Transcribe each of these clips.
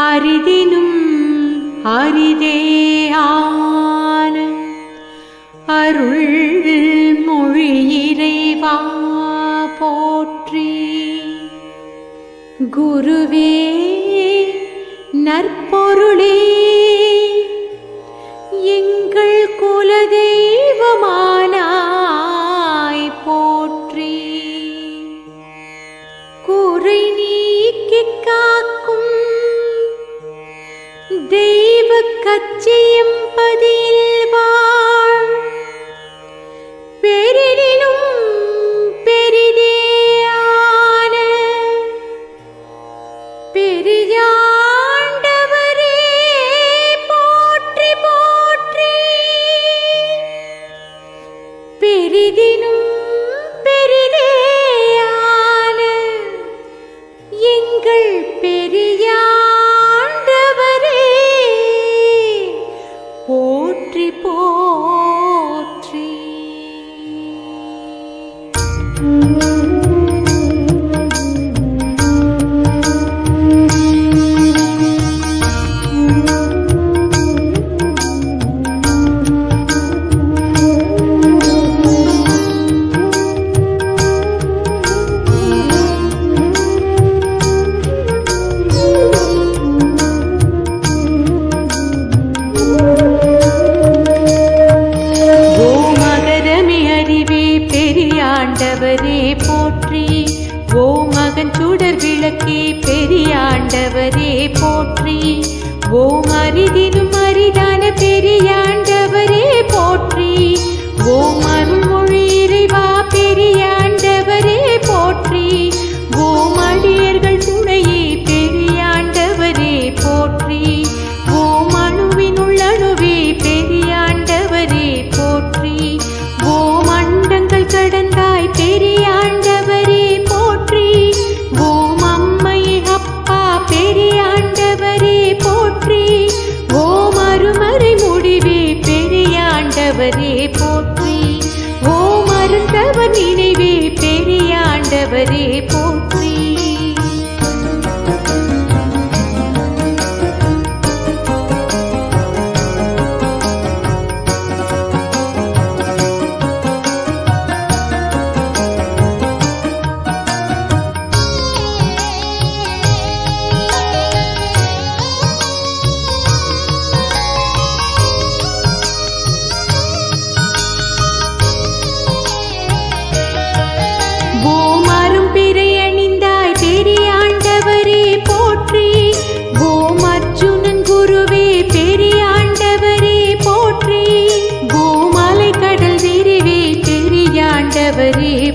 அரிதினும் அரிதேயான அருள் மொழி இறைவா போற்றி. குருவே நற்பொருளே எங்கள் குலதெய்வமானாய் போற்றி. குறை நீக்கிக் காக்கும் தெய்வ கச்சியம் பதியில் வாழ் பெரினும் பெரிதேயான பெரியாண்டவரே போற்றி போற்றி. பெரிதினும் பெரிதேயான எங்கள் பெரியாண்டவரே போற்றி போற்றி. பெரியாண்டவரே போற்றி. ஓ மகன் சுடர் விளக்கே பெரியாண்டவரே போற்றி. ஓம் அரிதினும் அரிதான பெரியாண்டவரே போற்றி. ஓம் அருள்மொழி இறைவா பெரியாண்டவரே போற்றி. ஓம் அடியர்கள் துணையே பெரியாண்டவரே போற்றி. ஓம் அணுவின் உள்ளணுவே பெரியாண்டவரே போற்றி. ஓம் அண்டங்கள் கடந்தாய் பெரியாண்டவரே போற்றி. ஓம் அம்மை அப்பா பெரியாண்டவரே போற்றி. ஓம் அருமறை முடிவே பெரியாண்டவரே போற்றி. ஓம் அருந்தவர் நினைவே பெரியாண்டவரே போற்றி.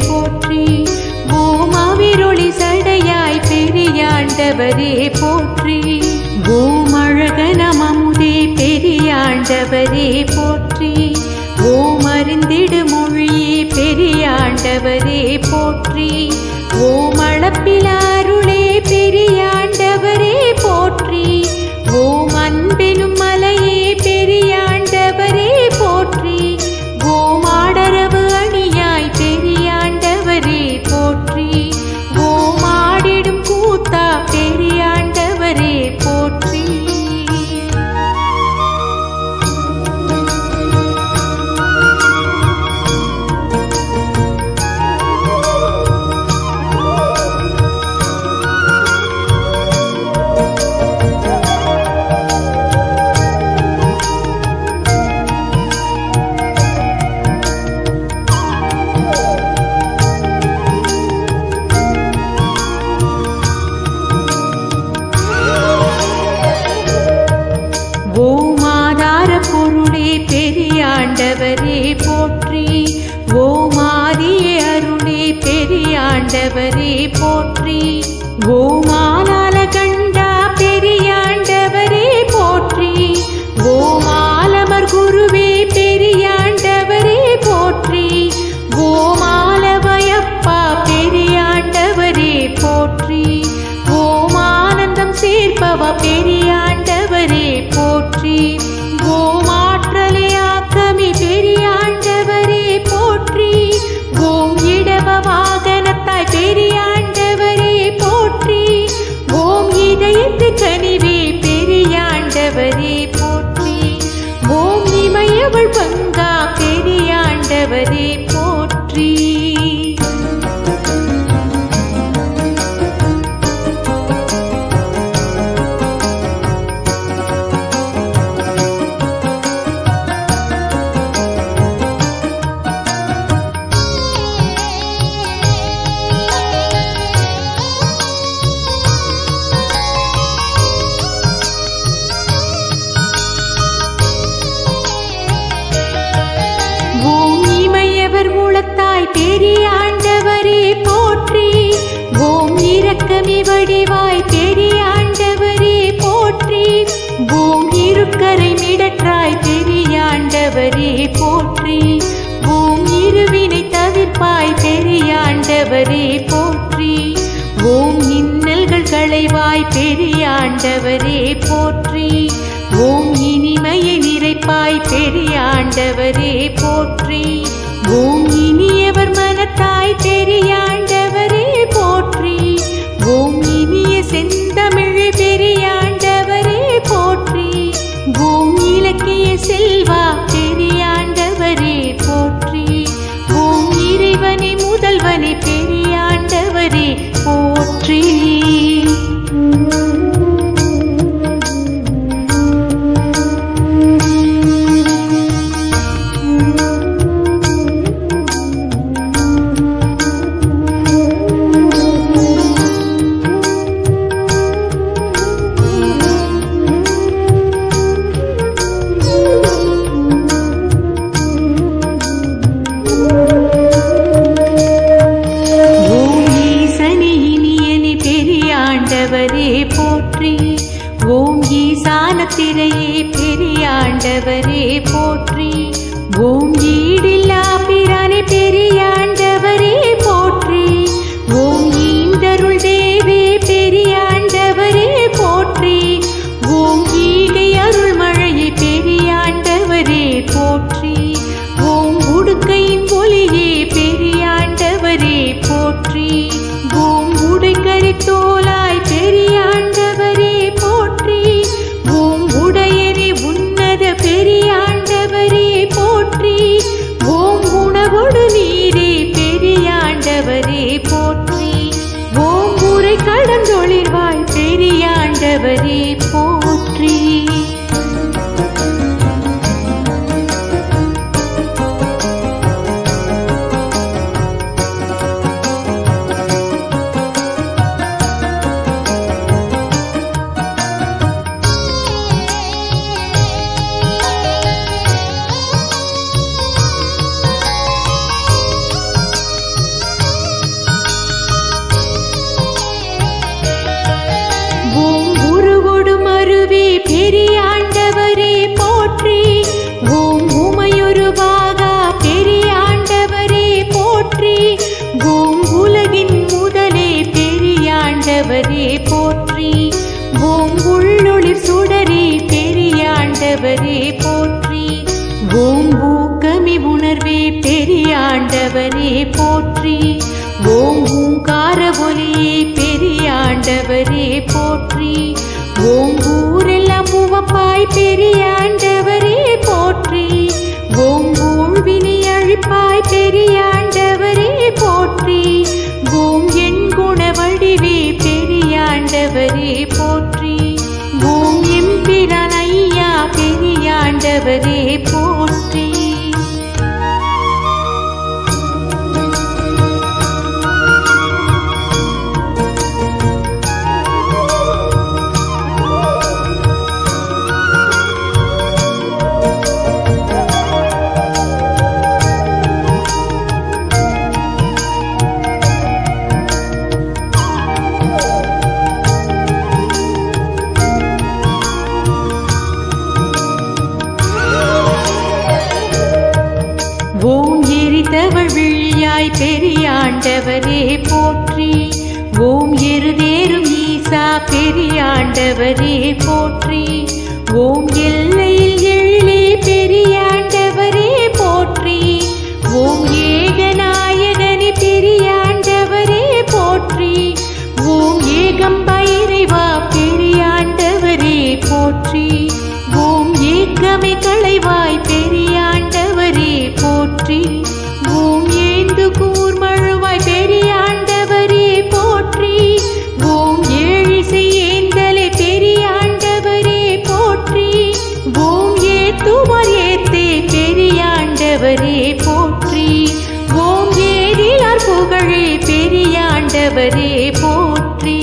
போற்றி. ஓம் அவிரொளி சடையாய் பெரியாண்டவரே போற்றி. ஓம் அழகனம் அமுதே பெரியாண்டவரே போற்றி. ஓம் அருந்திடு மொழியே பெரியாண்டவரே போற்றி. ஓம் அளப்பில அருளே பெரியாண்டவரே போற்றி. ஓம் அன்பெனும் மலையே பெரியாண்டவரே போற்றி. ஓம் ஆடரவு அணியாய் பெரியாண்டவரே போற்றி. ஓம் ஆடிடும் கூத்தா பெரியாண்டவரே போற்றி. பெரியாண்டவரே போற்றி. ஓம் ஆதியே அருளே பெரியாண்டவரே போற்றி. ஓம் ஆலால கண்டா பெரியாண்டவரே போற்றி. ஓம் ஆலமர் குருவே பெரியாண்டவரே போற்றி. ஓம் ஆலவயப்பா பெரியாண்டவரே போற்றி. ஓம் ஆனந்தம் சேர்ப்பவா பெரியாண்டவரே போற்றி. ஓம் ஆற்றலே ஆக்கமே பெரியாண்டவரே போற்றி. ஓம் இடவ வாகனத்தாய் வடிவாய் பெரியாண்டவரே போற்றி. ஓம் இருக்கரை மிடற்றாய் பெரியாண்டவரே போற்றி. ஓம் இருவினை தவிர்ப்பாய் பெரியாண்டவரே போற்றி. ஓம் இன்னல்கள் களைவாய் பெரியாண்டவரே போற்றி. ஓம் இனிமையை நிறைப்பாய் பெரியாண்டவரே போற்றி. ஓம் இனியவர் மனத்தாய் பெரியாண்டவரே போற்றி. ஓம் இனிய செந்தமிழ் பெரியாண்டவரே போற்றி. ஓம் இலக்கிய செல்வா பெரியாண்டவரே போற்றி. ஓம் இறைவனே முதல்வனே பெரியாண்டவரே போற்றி. ஓம் ஈசானத்திரையே பெரியாண்டவரே போற்றி. ஓம் ஈடில்லா பிரானே பெரியாண்டவரே போற்றி. ஓம் ஈந்தருள் தேவே பெரியாண்டவரே போற்றி. ஓம் ஈகை அருள் மழையே பெரியாண்டவரே போற்றி. ஓம் உடுக்கையின் ஒளியே பெரியாண்டவரே போற்றி. ஓம் உடைக்கரி தோலாய் பெரியாண்டவரே போற்றி. ஓம் உடையனே உன்னத பெரியாண்டவரே போற்றி. ஓம் உணவொடு நீரே பெரியாண்டவரே போற்றி. ஓம் உரை கடந்தொழிர்வாய் பெரியாண்டவரே போற்றி. பெரியாண்டவரே போற்றி. ஓம் உமையொரு பாகா பெரியாண்டவரே போற்றி. ஓம் உலகின் முதலே பெரியாண்டவரே போற்றி. ஓம் உள்ளொளிர் சுடரே பெரியாண்டவரே போற்றி. ஓம் ஊக்கமி உணர்வே பெரியாண்டவரே போற்றி. ஓம் ஊங்கார ஒலியே பெரியாண்டவரே போற்றி. ஓம் ஊரெல்லாம் உவப்பாய் பெரியாண்டவரே போற்றி. ஓம் ஊழ்வினை அழிப்பாய் பெரியாண்டவரே போற்றி. ஓம் என் குண வடிவே பெரியாண்டவரே போற்றி. ஓம் எம்பிரான் ஐயா பெரியாண்டவரே போற்றி. ஓம் எரித்தவள் விழியாய் பெரியாண்டவரே போற்றி. ஓம் எருதேறும் ஈசா பெரியாண்டவரே போற்றி. ஓம் எல்லையில் எழிலே பெரியாண்டவரே போற்றி. ஓம் ஏகநாயகனே பெரியாண்டவரே போற்றி. ஓம் ஏகம்பா இறைவா பெரியாண்டவரே போற்றி. ஓம் ஏக்கமே களைவாய் பெரியாண்டவரே போற்றி. ஓம் ஏந்து கூர்மழுவாய் பெரியாண்டவரே போற்றி. ஓம் ஏழிசை ஏந்தலே பெரியாண்டவரே போற்றி. ஓம் ஏத்துமார் ஏத்தே பெரியாண்டவரே போற்றி. ஓம் ஏதிலார் புகழே பெரியாண்டவரே போற்றி.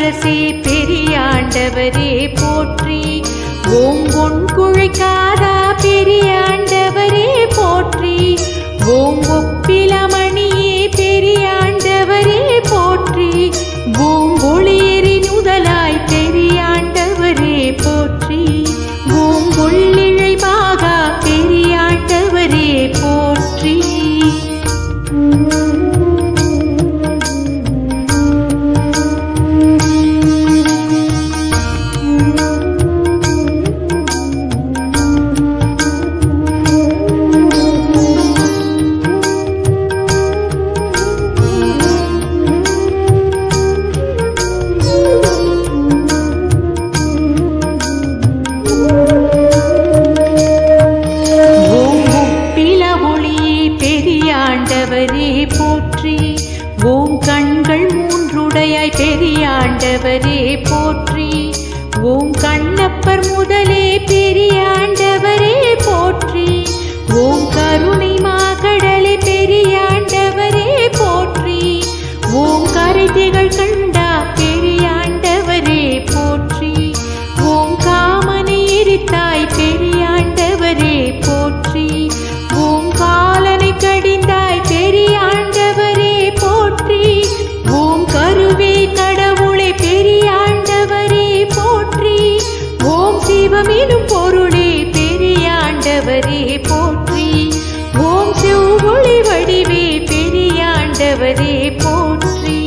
அரசே பெரியாண்டவரே போற்றி. ஓம் பொன் குழைக்காதா பெரியாண்டவரே போற்றி. ஓம் ஒப்பிலமணியே பெரியாண்டவரே போற்றி. ஓம் ஒளியேறி நுதலாய் பெரியாண்டவரே போற்றி. ஓம் கொள்ளிழை பாகா பெரியாண்டவரே போற்றி. பெரியாண்டவரே போற்றி. ஓம் கண்கள் மூன்றுடையாய் பெரியாண்டவரே போற்றி. ஓம் கண்ணப்பர் முதலே பெரியாண்டவரே போற்றி. ஓம் கருணை மாகடலே பெரியாண்டவரே போற்றி. ஓம் கரைதிகள் கண்டா பெரியாண்டவரே போற்றி. ஓம் காமனை எரித்தாய் பெரியாண்டவரே போற்றி. ஓம் காலனை கடிந்தாய் பெரியாண்டவரே போற்றி. ஓம் கருவே கடவுளே பெரியாண்டவரே போற்றி. ஓம் சிவமெனும் பொருளே பெரியாண்டவரே போற்றி. ஓம் செவ்வொளி வடிவே பெரியாண்டவரே போற்றி.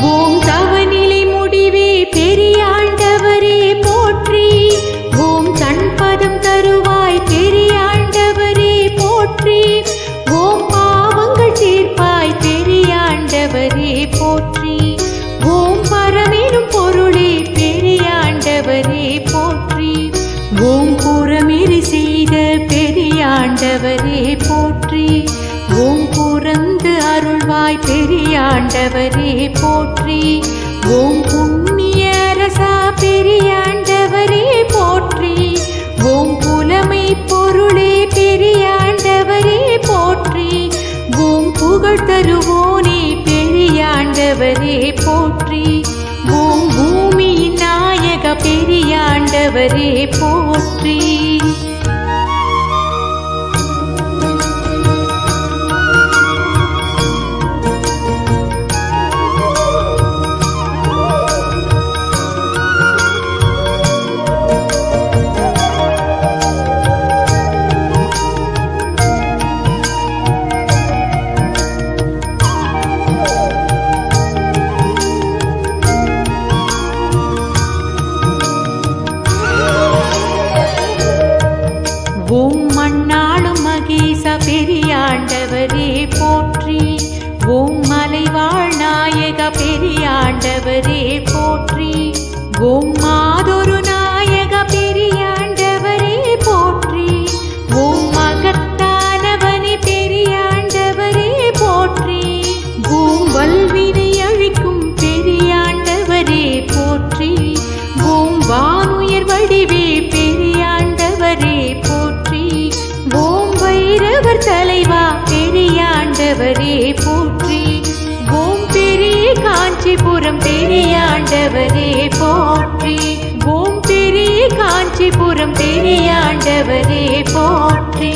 ஓம் தவநிலை முடிவே பெரியாண்டவரே போற்றி. ஓம் தன்பதம் தருவாய் பெரியாண்டவரே போற்றி. ஓம் பாவங்கள் தீர்ப்பாய் பெரியாண்டவரே போற்றி. ஓம் பரமெனும் பொருளே பெரியாண்டவரே போற்றி. ஓம் புறமிரி செய்த பெரியாண்டவரே போற்றி. ஓம் புறந்து அருள்வாய் பெரியாண்டவரே போற்றி. ஓம் புண்ணிய அரசா பெரியாண்டவரே போற்றி. ஓம் புலமை பொருளே பெரியாண்டவரே போற்றி. ஓம் புகழ் தருவோனே பெரியாண்டவரே போற்றி. ஓம் பூமியின் நாயக பெரியாண்டவரே போற்றி. ஓம் மண்ணாளும் மகேச பெரியாண்டவரே போற்றி. ஓம் மலைவாழ் நாயக பெரியாண்டவரே போற்றி. ஓம் மாதொரு நாயக பெரியாண்டவரே போற்றி. ஓம் மகத்தானவனே பெரியாண்டவரே போற்றி. ஓம் வல்வினை அழிக்கும் பெரியாண்டவரே போற்றி. ஓம் வானுயர் வடிவே பெரியாண்டவரே போற்றி. ஓம் வைரவர் தலைவா பெரியாண்டவரே போற்றி. ஓம் பெரிய காஞ்சிபுரம் பெரியாண்டவரே போற்றி. ஓம் பெரிய காஞ்சிபுரம் பெரியாண்டவரே போற்றி.